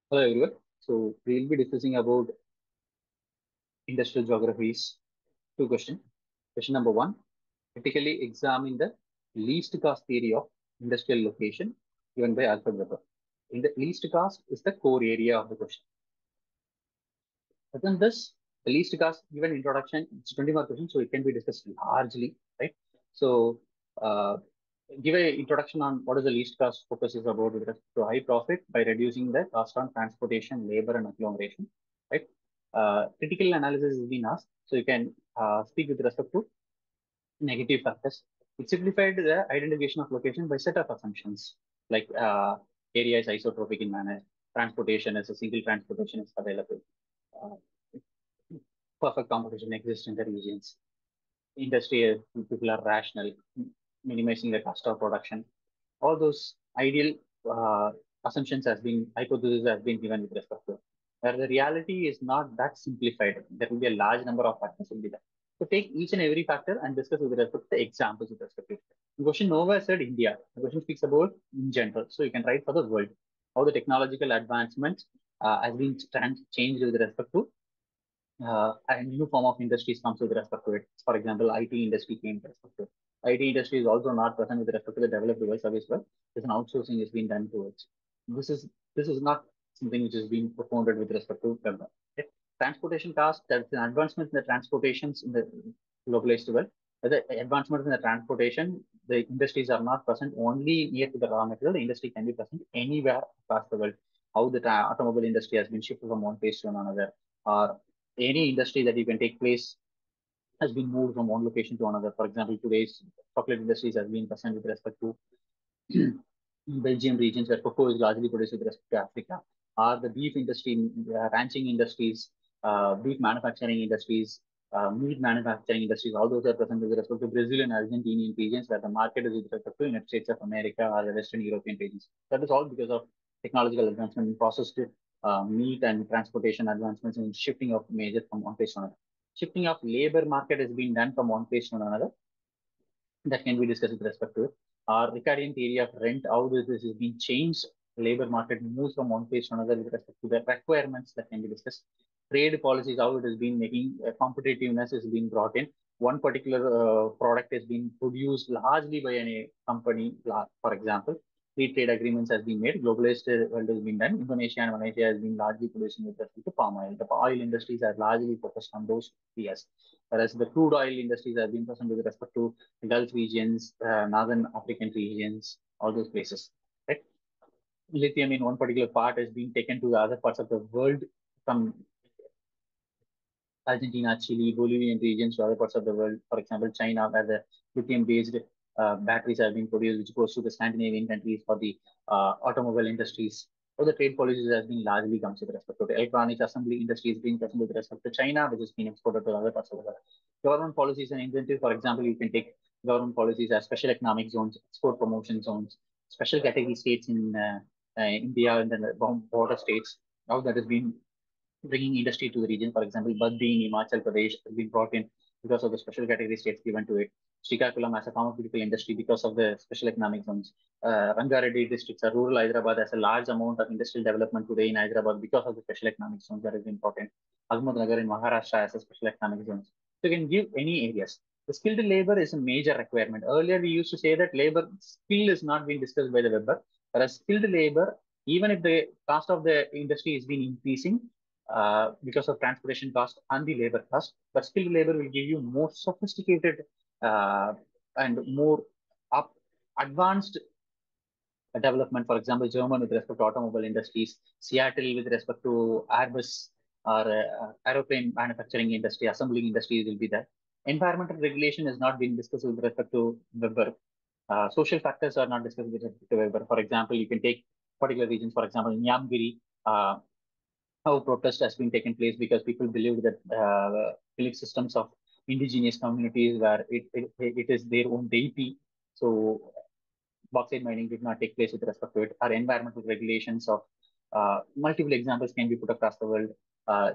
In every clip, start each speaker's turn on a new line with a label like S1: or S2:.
S1: Hello everyone. So we'll be discussing about industrial geographies. Two questions. Question number one: critically examine the least cost theory of industrial location given by Alfred Weber. In the least cost is the core area of the question. Within this, the least cost given introduction, it's 20 mark question, so it can be discussed largely, right? So uh, give a introduction on what is the least cost focuses about with respect to high profit by reducing the cost on transportation, labor, and agglomeration, right? Critical analysis is being asked, so you can speak with respect to negative factors. It simplified the identification of location by set of assumptions, like area is isotropic in manner, transportation as a single transportation is available, uh, perfect competition exists in the regions, industry people are rational, minimizing the cost of production. All those ideal uh, assumptions has been hypothesis has been given with respect to. Where the reality is not that simplified. There will be a large number of factors will be there. So take each and every factor and discuss with respect to the examples with respect to it. The question nowhere said India. The question speaks about in general. So you can write for the world how the technological advancements has been changed with respect to a new form of industries comes with respect to it. For example, IT industry came with respect to it. IT industry is also not present with respect to the developed device service, but there's an outsourcing is being done towards. This is this is not something which is being propounded with respect to development. Okay. Transportation cost, there's an advancement in the transportations in the globalized world. The advancement in the transportation, the industries are not present only near to the raw material. The industry can be present anywhere across the world. How the automobile industry has been shifted from one place to another, or any industry that you can take place has been moved from one location to another. For example, today's chocolate industries has been present with respect to Belgium regions where cocoa is largely produced with respect to Africa, or the beef industry, ranching industries, beef manufacturing industries, meat manufacturing industries, all those are present with respect to Brazil and Argentinian regions where the market is with respect to United States of America or the Western European regions. That is all because of technological advancement in processed meat and transportation advancements and shifting of major from one place to another. Shifting of labor market has been done from one place to another that can be discussed with respect to it. Ricardian theory of rent, how this is being changed, labor market moves from one place to another with respect to the requirements that can be discussed. Trade policies, how it has been making competitiveness is being brought in. One particular product is being produced largely by a company, for example. Free trade agreements has been made. Globalized world has been done. Indonesia and Malaysia has been largely producing with respect to palm oil. The oil industries are largely focused on those areas, whereas the crude oil industries have been present with respect to Gulf regions, Northern African regions, all those places. Right? Lithium in one particular part is being taken to the other parts of the world from Argentina, Chile, Bolivian regions to other parts of the world. For example, China, where the lithium-based batteries have been produced, which goes to the Scandinavian countries for the automobile industries. So the trade policies has been largely comes with respect to the electronics assembly industry is being present with respect to China, which has been exported to other parts of the world. Government policies and incentives, for example, you can take government policies as special economic zones, export promotion zones, special category states in India and then the border states. How that has been bringing industry to the region. For example, Baddi in Himachal Pradesh has been brought in because of the special category states given to it. Srikakulam as a pharmaceutical industry because of the special economic zones. Rangareddy districts, a rural Hyderabad has a large amount of industrial development today in Hyderabad because of the special economic zones that is important. Ahmednagar in Maharashtra has a special economic zones. So you can give any areas. The skilled labor is a major requirement. Earlier, we used to say that labor skill is not being discussed by the Weber, whereas skilled labor, even if the cost of the industry is been increasing, because of transportation cost and the labor cost. But skilled labor will give you more sophisticated uh, and more up advanced development. For example, German with respect to automobile industries, Seattle with respect to Airbus or aeroplane manufacturing industry, assembling industries will be there. Environmental regulation has not been discussed with respect to Weber. Social factors are not discussed with respect to Weber. For example, you can take particular regions, for example, Nyamgiri, how protest has been taken place because people believe that belief systems of indigenous communities where it is their own deity. So bauxite mining did not take place with respect to it. Our environmental regulations of multiple examples can be put across the world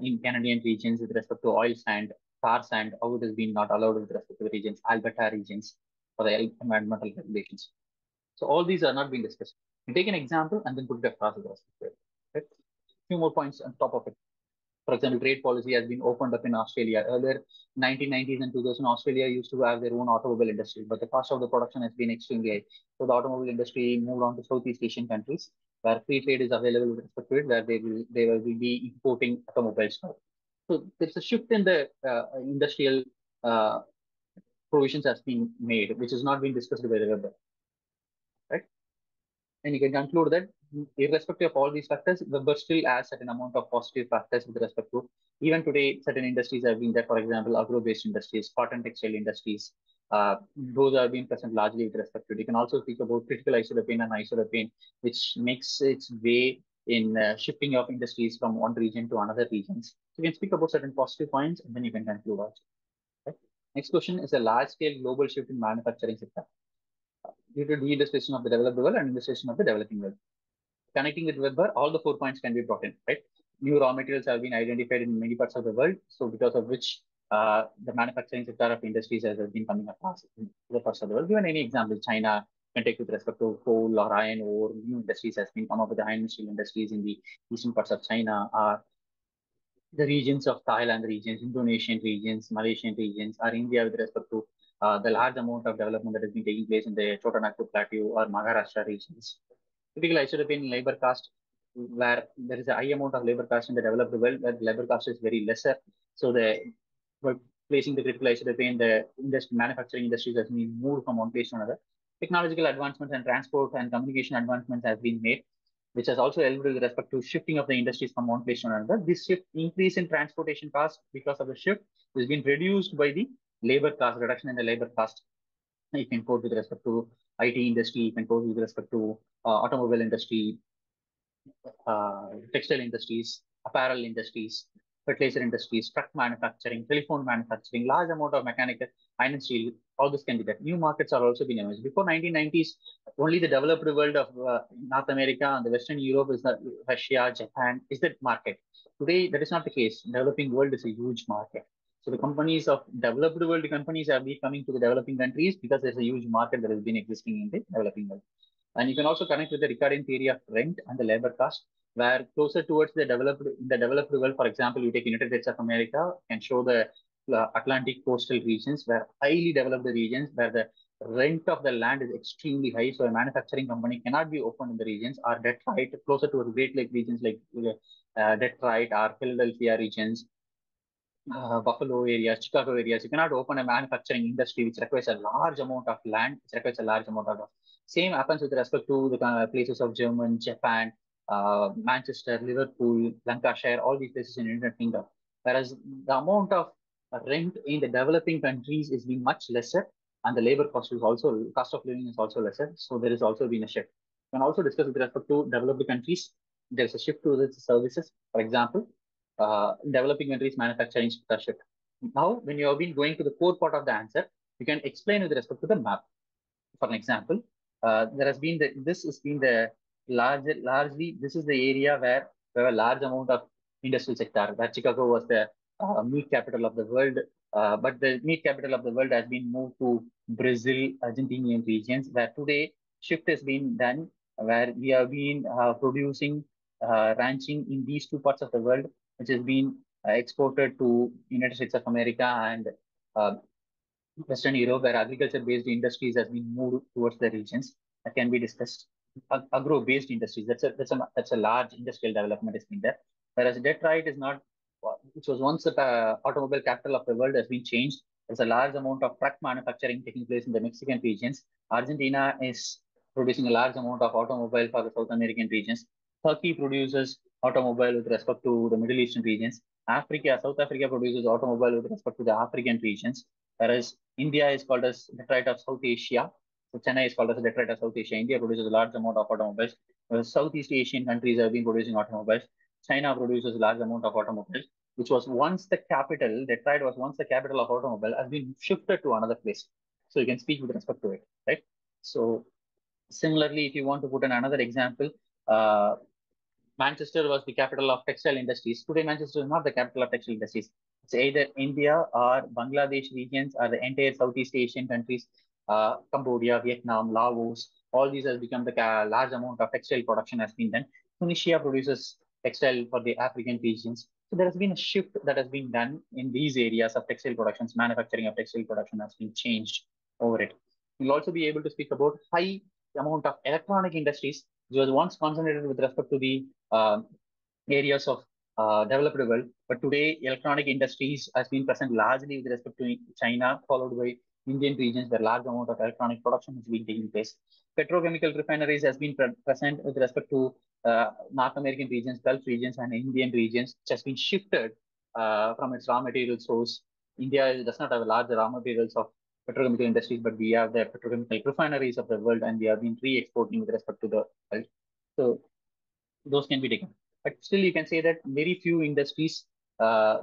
S1: in Canadian regions with respect to oil sand, tar sand, how it has been not allowed with respect to the regions, Alberta regions for the environmental regulations. So all these are not being discussed. You take an example and then put it across with respect to it. Right? few more points on top of it. For example, trade policy has been opened up in Australia. Earlier, 1990s and 2000, Australia used to have their own automobile industry, but the cost of the production has been extremely high. So the automobile industry moved on to Southeast Asian countries where free trade is available with respect to it, where they will be importing automobiles now. So there's a shift in the industrial uh, provisions has been made, which has not been discussed by the Weber, right? And you can conclude that irrespective of all these factors, Weber still adds certain amount of positive factors with respect to even today, certain industries have been there, for example, agro-based industries, cotton textile industries. Those are being present largely with respect to it. You can also speak about critical isopropane and isopropane, which makes its way in shifting of industries from one region to another regions. So you can speak about certain positive points and then you can conclude also. Right? Next question is a large-scale global shift in manufacturing sector due to de-industrialization of the developed world and industrialization of the developing world. Connecting with Weber, all the 4 points can be brought in, right? New raw materials have been identified in many parts of the world, so because of which the manufacturing sector of industries has been coming across in the parts of the world. Given any example, China can take with respect to coal or iron ore, new industries has been come up with the iron and steel industries in the eastern parts of China, the regions of Thailand regions, Indonesian regions, Malaysian regions, or India with respect to the large amount of development that has been taking place in the Chotanagpur Plateau or Maharashtra regions. Typical isolated labor cost, where there is a high amount of labor cost in the developed world, where the labor cost is very lesser. So the by placing the critical isolated the industry, manufacturing industries has been moved from one place to another. Technological advancements and transport and communication advancements have been made, which has also helped with respect to shifting of the industries from one place to another. This shift increase in transportation cost because of the shift has been reduced by the labor cost reduction in the labor cost. You can quote with respect to IT industry, you can quote with respect to automobile industry, textile industries, apparel industries, fertilizer industries, truck manufacturing, telephone manufacturing, large amount of mechanical, iron and steel, all this can be there. New markets are also being emerged. Before 1990s, only the developed world of North America and the Western Europe is the Russia, Japan is the market. Today, that is not the case. Developing world is a huge market. So the companies of developed world companies are be coming to the developing countries because there's a huge market that has been existing in the developing world. And you can also connect with the Ricardian theory of rent and the labor cost, where closer towards the developed world, for example, you take United States of America and show the Atlantic coastal regions, where highly developed regions, where the rent of the land is extremely high. So a manufacturing company cannot be opened in the regions, or Detroit, closer to Great Lake regions like Detroit or Philadelphia regions, Buffalo areas, Chicago areas, you cannot open a manufacturing industry which requires a large amount of land, which requires a large amount of. Same happens with respect to the places of Germany, Japan, Manchester, Liverpool, Lancashire, all these places in the United Kingdom. Whereas the amount of rent in the developing countries is being much lesser, and the labor cost of living is also lesser. So there has also been a shift. We can also discuss with respect to developed countries. There's a shift to the services. For example, developing countries manufacturing sector shift. Now, when you have been going to the core part of the answer, you can explain with respect to the map. For an example, this has been the largely this is the area where there were a large amount of industrial sector. Where Chicago was the meat capital of the world, but the meat capital of the world has been moved to Brazil, Argentinian regions, where today shift has been done, where we have been producing ranching in these two parts of the world, which has been exported to United States of America and uh, Western Europe, where agriculture-based industries has been moved towards the regions that can be discussed. Agro-based industries, that's a large industrial development has been there. Whereas Detroit is not, which was once the automobile capital of the world, has been changed. There's a large amount of truck manufacturing taking place in the Mexican regions. Argentina is producing a large amount of automobile for the South American regions. Turkey produces automobile with respect to the Middle Eastern regions. South Africa produces automobile with respect to the African regions, whereas India is called as Detroit of South Asia. So Chennai is called as Detroit of South Asia. India produces a large amount of automobiles. Southeast Asian countries have been producing automobiles. China produces a large amount of automobiles, which was once the capital. Detroit was once the capital of automobile, has been shifted to another place. So you can speak with respect to it, right? So similarly, if you want to put in another example, uh, Manchester was the capital of textile industries. Today, Manchester is not the capital of textile industries. It's either India or Bangladesh regions or the entire Southeast Asian countries, Cambodia, Vietnam, Laos. All these has become the large amount of textile production has been done. Tunisia produces textile for the African regions. So there has been a shift that has been done in these areas of textile productions. Manufacturing of textile production has been changed over it. You'll also be able to speak about high amount of electronic industries, which was once concentrated with respect to the areas of developed world. But today, electronic industries has been present largely with respect to China, followed by Indian regions where large amount of electronic production has been taking place. Petrochemical refineries has been present with respect to North American regions, Gulf regions, and Indian regions, which has been shifted from its raw material source. India does not have a large raw materials of petrochemical industries, but we have the petrochemical refineries of the world, and we have been re-exporting with respect to the world. So those can be taken. But still, you can say that very few industries,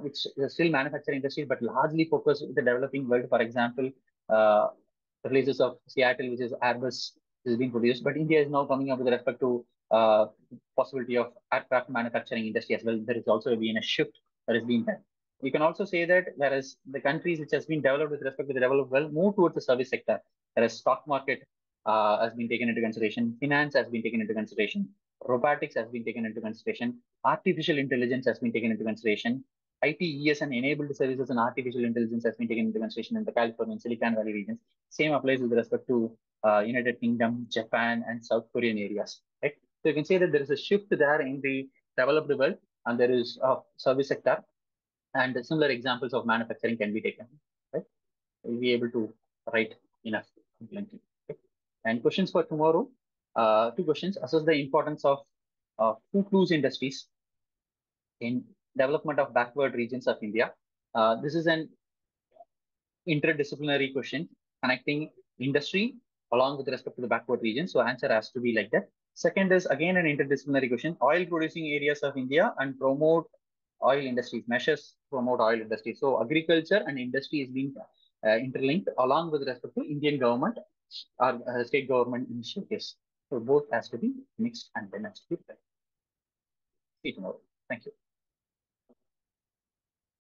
S1: which are still manufacturing industries, but largely focused with the developing world. For example, uh, the places of Seattle, which is Airbus, is being produced. But India is now coming up with respect to possibility of aircraft manufacturing industry as well. There is also been a shift that has been done. We can also say that whereas the countries which has been developed with respect to the developed world move towards the service sector, whereas stock market has been taken into consideration, finance has been taken into consideration, robotics has been taken into consideration, artificial intelligence has been taken into consideration, ITES and enabled services and artificial intelligence has been taken into consideration in the California and Silicon Valley regions. Same applies with respect to United Kingdom, Japan, and South Korean areas. Right? So you can say that there is a shift there in the developed world, and there is a service sector, and similar examples of manufacturing can be taken. Right? We'll be able to write enough. Okay? And questions for tomorrow. Two questions. Assess the importance of food industries in development of backward regions of India. This is an interdisciplinary question connecting industry along with respect to the backward region. So answer has to be like that. Second is again an interdisciplinary question. Oil producing areas of India and promote oil industries, measures promote oil industry. So agriculture and industry is being interlinked along with respect to Indian government or state government initiatives. So both has to be mixed and then has to be. See you tomorrow. Thank you.